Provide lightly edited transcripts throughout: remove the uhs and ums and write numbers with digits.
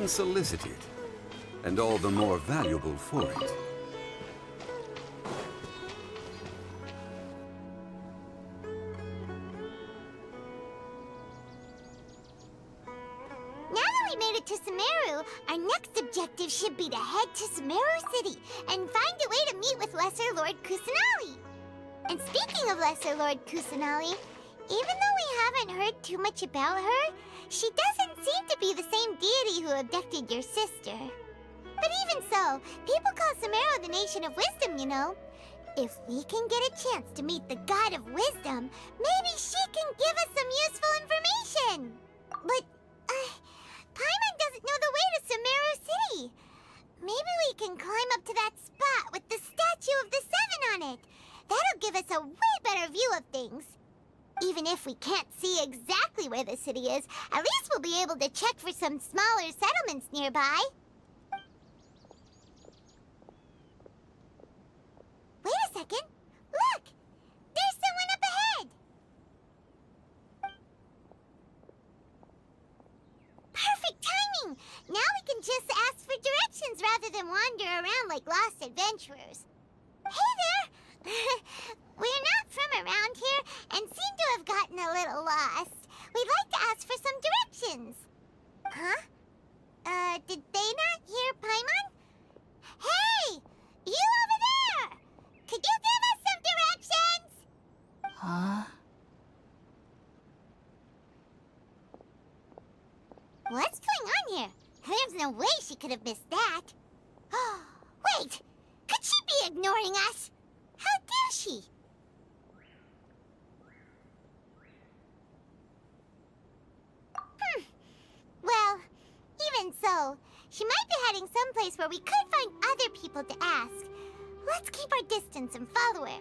unsolicited, and all the more valuable for it. Now that we made it to Sumeru, our next objective should be to head to Sumeru City and find a way to meet with Lesser Lord Kusanali. And speaking of Lesser Lord Kusanali, even though we haven't heard too much about her, she doesn't seem to be the same deity who abducted your sister. But even so, people call Sumeru the Nation of Wisdom, you know. If we can get a chance to meet the God of Wisdom, maybe she can give us some useful information. But, Paimon doesn't know the way to Sumeru City. Maybe we can climb up to that spot with the statue of the Seven on it. That'll give us a way better view of things. Even if we can't see exactly where the city is, at least we'll be able to check for some smaller settlements nearby. Wait a second. Look! There's someone up ahead! Perfect timing! Now we can just ask for directions rather than wander around like lost adventurers. Hey there! We're not from around here and seem to have gotten a little lost. We'd like to ask for some directions. Huh? Did they not hear Paimon? Hey! You over there! Could you give us some directions? Huh? What's going on here? There's no way she could have missed that. Wait! Could she be ignoring us? How dare she? Well, even so, she might be heading someplace where we could find other people to ask. Let's keep our distance and follow her.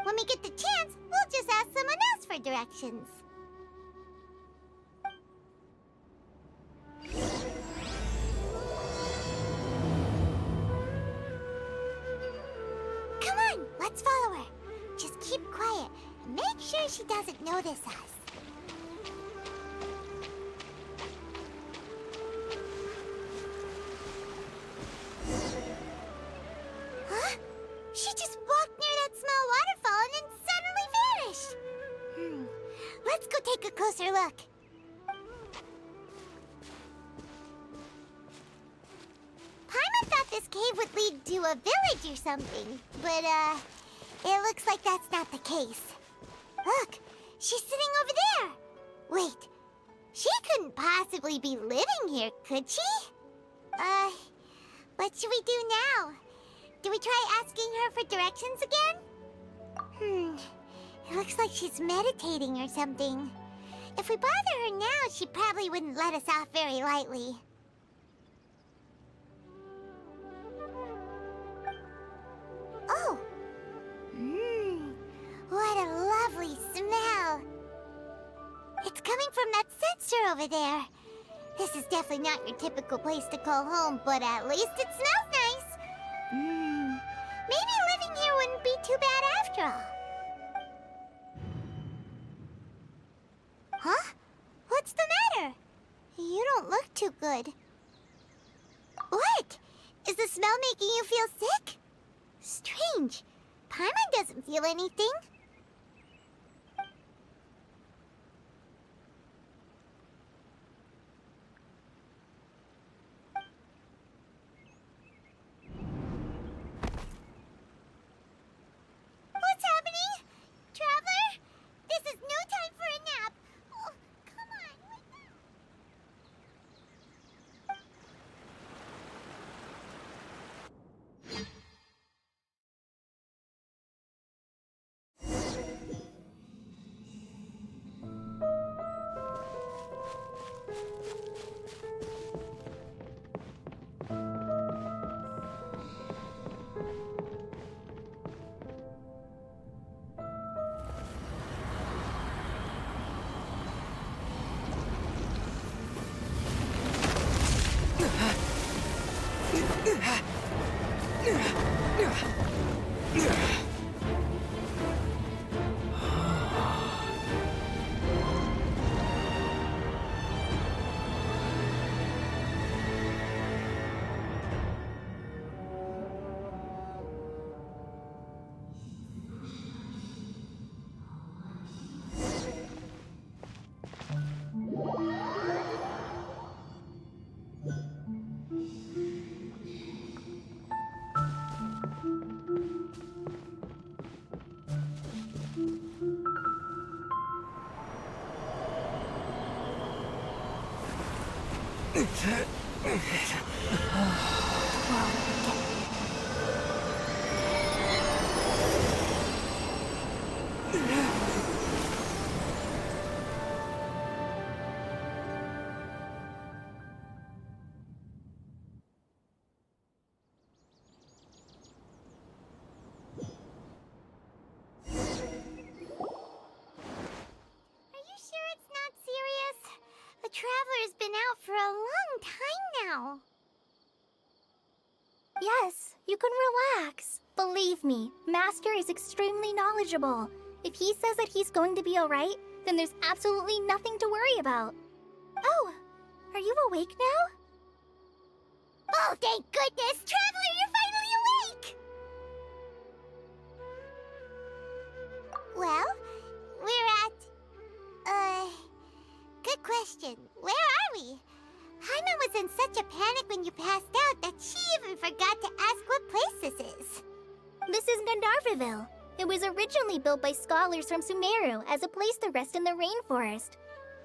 When we get the chance, we'll just ask someone else for directions. Come on, let's follow her. Just keep quiet and make sure she doesn't notice us. Huh? She just walked near that small waterfall and then suddenly vanished. Let's go take a closer look. Paimon thought this cave would lead to a village or something, but, it looks like that's not the case. Look, she's sitting over there. Wait, she couldn't possibly be living here, could she? What should we do now? Do we try asking her for directions again? It looks like she's meditating or something. If we bother her now, she probably wouldn't let us off very lightly. Oh! What a lovely smell! It's coming from that sensor over there. This is definitely not your typical place to call home, but at least it smells nice. Maybe living here wouldn't be too bad after all. Huh? What's the matter? You don't look too good. What? Is the smell making you feel sick? Strange. Paimon doesn't feel anything. What's happening? Traveler? This is no time for a nap. Oh, come on, wake up. The Traveler's been out for a long time now. Yes, you can relax. Believe me, Master is extremely knowledgeable. If he says that he's going to be alright, then there's absolutely nothing to worry about. Oh, are you awake now? Oh, thank goodness! Traveler, you're finally awake! Well, we're at... Good question. Where are we? Paimon was in such a panic when you passed out that she even forgot to ask what place this is. This is Gandharvaville. It was originally built by scholars from Sumeru as a place to rest in the rainforest.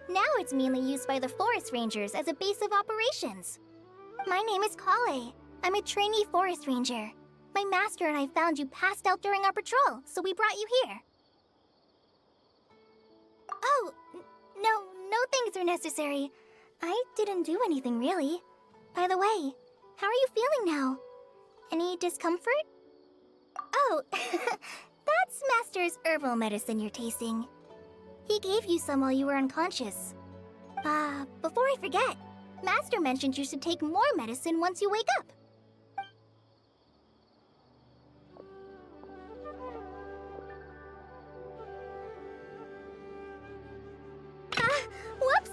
Now it's mainly used by the forest rangers as a base of operations. My name is Kale. I'm a trainee forest ranger. My master and I found you passed out during our patrol, so we brought you here. Oh, no things are necessary. I didn't do anything, really. By the way, how are you feeling now? Any discomfort? Oh, that's Master's herbal medicine you're tasting. He gave you some while you were unconscious. Before I forget, Master mentioned you should take more medicine once you wake up. Whoops!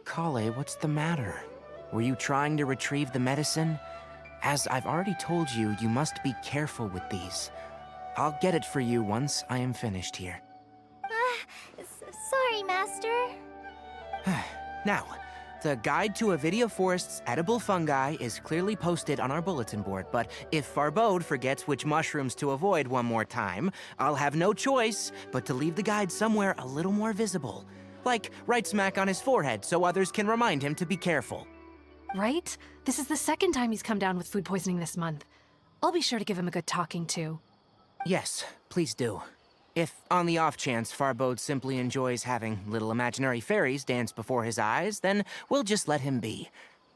Kale, what's the matter? Were you trying to retrieve the medicine? As I've already told you, you must be careful with these. I'll get it for you once I am finished here. Sorry, Master. Now, the guide to Avidia Forest's edible fungi is clearly posted on our bulletin board, but if Farbode forgets which mushrooms to avoid one more time, I'll have no choice but to leave the guide somewhere a little more visible. Like right smack on his forehead so others can remind him to be careful. Right? This is the second time he's come down with food poisoning this month. I'll be sure to give him a good talking to. Yes, please do. If, on the off chance, Farbode simply enjoys having little imaginary fairies dance before his eyes, then we'll just let him be.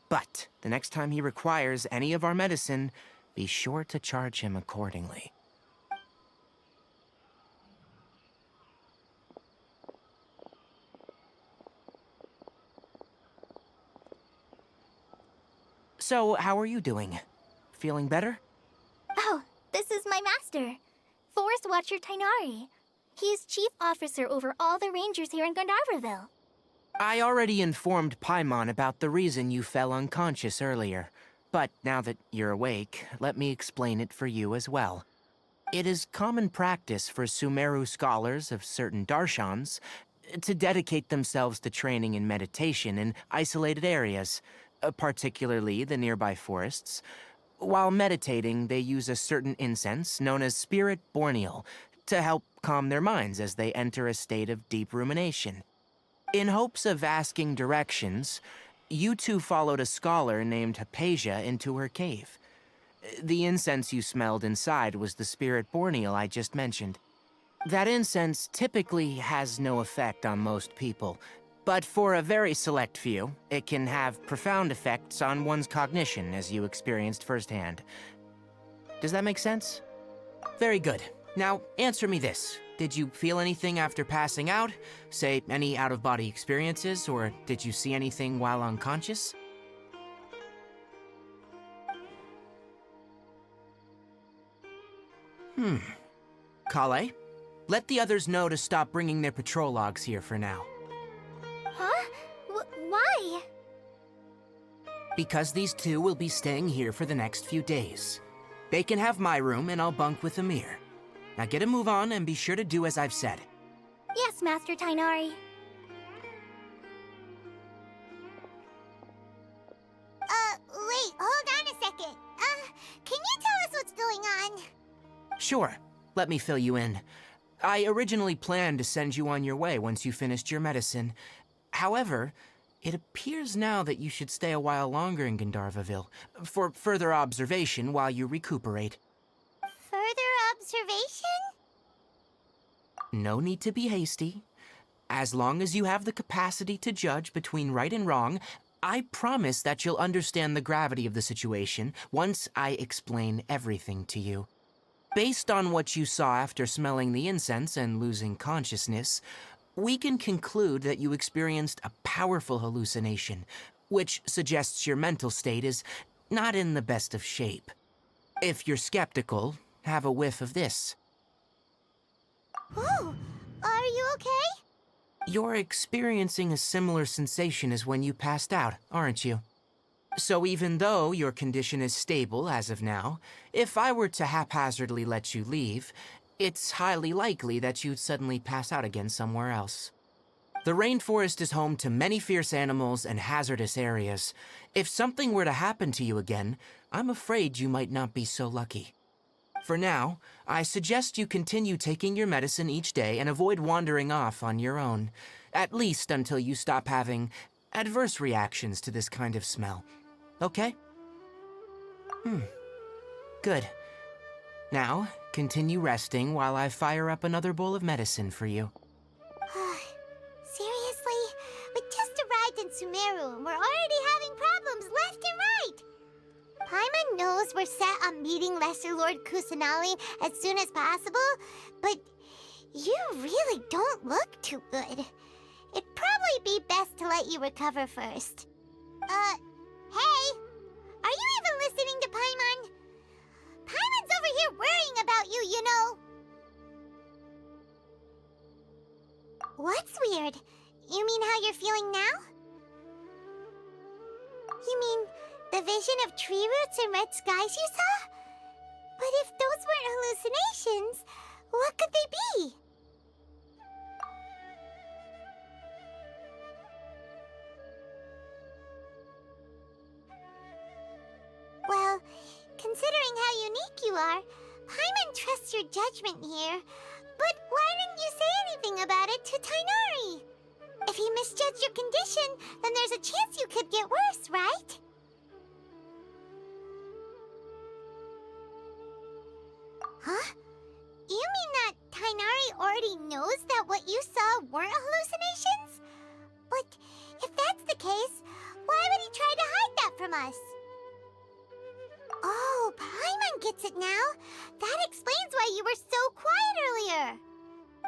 But the next time he requires any of our medicine, be sure to charge him accordingly. So, how are you doing? Feeling better? Oh, this is my master, Forest Watcher Tainari. He is chief officer over all the rangers here in Gandharvaville. I already informed Paimon about the reason you fell unconscious earlier. But now that you're awake, let me explain it for you as well. It is common practice for Sumeru scholars of certain darshans to dedicate themselves to training in meditation in isolated areas, particularly the nearby forests. While meditating, they use a certain incense known as Spirit Borneal to help calm their minds as they enter a state of deep rumination. In hopes of asking directions, you two followed a scholar named Hypatia into her cave. The incense you smelled inside was the Spirit Borneal I just mentioned. That incense typically has no effect on most people, but for a very select few, it can have profound effects on one's cognition, as you experienced firsthand. Does that make sense? Very good. Now, answer me this. Did you feel anything after passing out? Say, any out-of-body experiences, or did you see anything while unconscious? Kale, let the others know to stop bringing their patrol logs here for now. Huh? Why? Because these two will be staying here for the next few days. They can have my room, and I'll bunk with Amir. Now get a move on, and be sure to do as I've said. Yes, Master Tainari. Wait, hold on a second. Can you tell us what's going on? Sure. Let me fill you in. I originally planned to send you on your way once you finished your medicine. However, it appears now that you should stay a while longer in Gandharvaville for further observation while you recuperate. Further observation? No need to be hasty. As long as you have the capacity to judge between right and wrong, I promise that you'll understand the gravity of the situation once I explain everything to you. Based on what you saw after smelling the incense and losing consciousness, we can conclude that you experienced a powerful hallucination, which suggests your mental state is not in the best of shape. If you're skeptical, have a whiff of this. Oh, are you okay? You're experiencing a similar sensation as when you passed out, aren't you? So even though your condition is stable as of now, if I were to haphazardly let you leave, it's highly likely that you'd suddenly pass out again somewhere else. The rainforest is home to many fierce animals and hazardous areas. If something were to happen to you again, I'm afraid you might not be so lucky. For now, I suggest you continue taking your medicine each day and avoid wandering off on your own, at least until you stop having adverse reactions to this kind of smell. Okay? Good. Now, continue resting while I fire up another bowl of medicine for you. Seriously? We just arrived in Sumeru and we're already having problems left and right! Paimon knows we're set on meeting Lesser Lord Kusanali as soon as possible, but you really don't look too good. It'd probably be best to let you recover first. Hey! Are you even listening to Paimon? Paimon's over here worrying about you, you know! What's weird? You mean how you're feeling now? You mean the vision of tree roots and red skies you saw? But if those weren't hallucinations, what could they be? Well, considering how unique you are, Paimon trusts your judgment here. But why didn't you say anything about it to Tainari? If he misjudged your condition, then there's a chance you could get worse, right? Huh? You mean that Tainari already knows that what you saw weren't hallucinations? But if that's the case, why would he try to hide that from us? Oh, Paimon gets it now. That explains why you were so quiet earlier.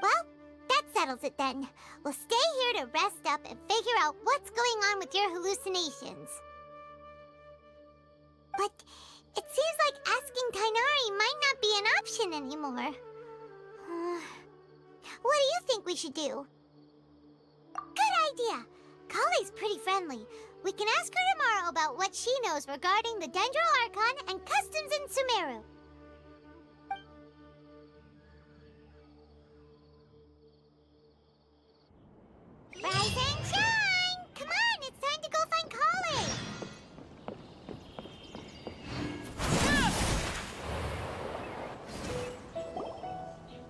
Well, that settles it then. We'll stay here to rest up and figure out what's going on with your hallucinations. But it seems like asking Tainari might not be an option anymore. What do you think we should do? Good idea. Kale's pretty friendly. We can ask her tomorrow about what she knows regarding the Dendro Archon and customs in Sumeru. Rise and shine! Come on, it's time to go find Kale!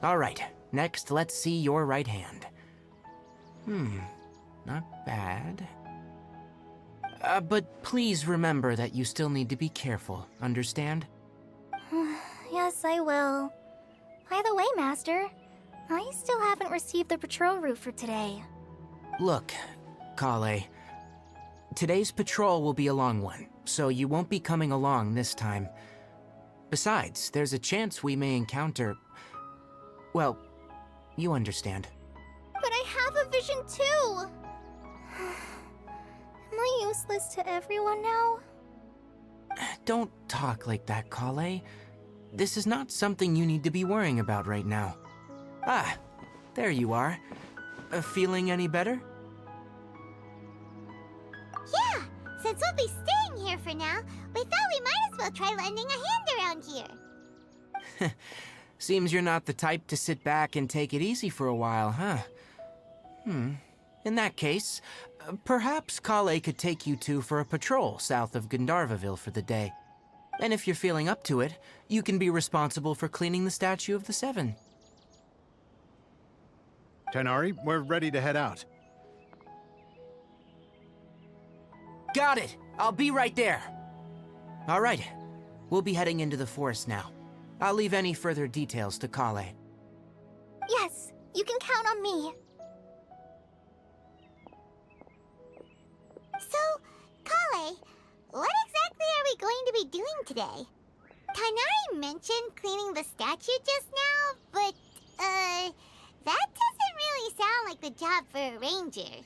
All right, next let's see your right hand. Not bad. But please remember that you still need to be careful, understand? Yes, I will. By the way, Master, I still haven't received the patrol route for today. Look, Kale, today's patrol will be a long one, so you won't be coming along this time. Besides, there's a chance we may encounter... well, you understand. But I have a vision too! Am I useless to everyone now? Don't talk like that, Kale. This is not something you need to be worrying about right now. Ah, there you are. Feeling any better? Yeah, since we'll be staying here for now, we thought we might as well try lending a hand around here. Seems you're not the type to sit back and take it easy for a while, huh? In that case, perhaps Kale could take you two for a patrol south of Gandharvaville for the day. And if you're feeling up to it, you can be responsible for cleaning the Statue of the Seven. Tighnari, we're ready to head out. Got it! I'll be right there. All right. We'll be heading into the forest now. I'll leave any further details to Kale. Yes, you can count on me. So, Kale, what exactly are we going to be doing today? Tighnari mentioned cleaning the statue just now, but, that doesn't really sound like the job for a ranger.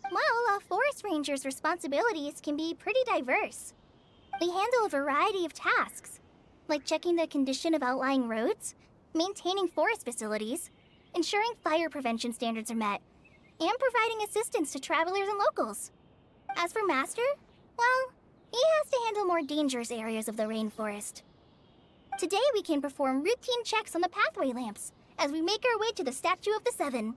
Well, a forest ranger's responsibilities can be pretty diverse. They handle a variety of tasks, like checking the condition of outlying roads, maintaining forest facilities, ensuring fire prevention standards are met, and providing assistance to travelers and locals. As for Master, well, he has to handle more dangerous areas of the rainforest. Today we can perform routine checks on the pathway lamps as we make our way to the Statue of the Seven.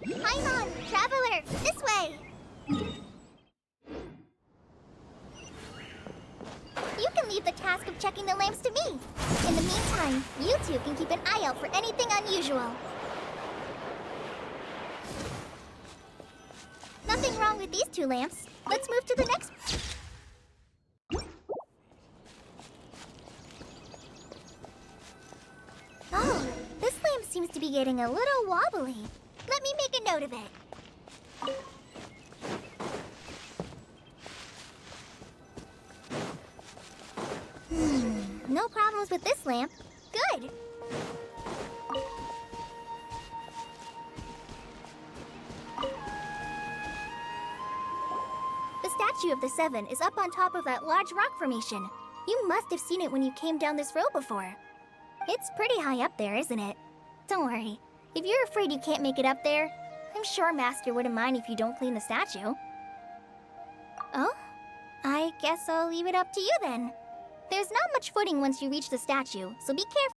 Paimon, traveler, this way! You can leave the task of checking the lamps to me. In the meantime, you two can keep an eye out for anything unusual. Nothing wrong with these two lamps. Let's move to the next. Oh, this lamp seems to be getting a little wobbly. Let me make a note of it. No problems with this lamp. Good. The Statue of the Seven is up on top of that large rock formation. You must have seen it when you came down this road before. It's pretty high up there, isn't it? Don't worry. If you're afraid you can't make it up there, I'm sure Master wouldn't mind if you don't clean the statue. Oh? I guess I'll leave it up to you then. There's not much footing once you reach the statue, so be careful.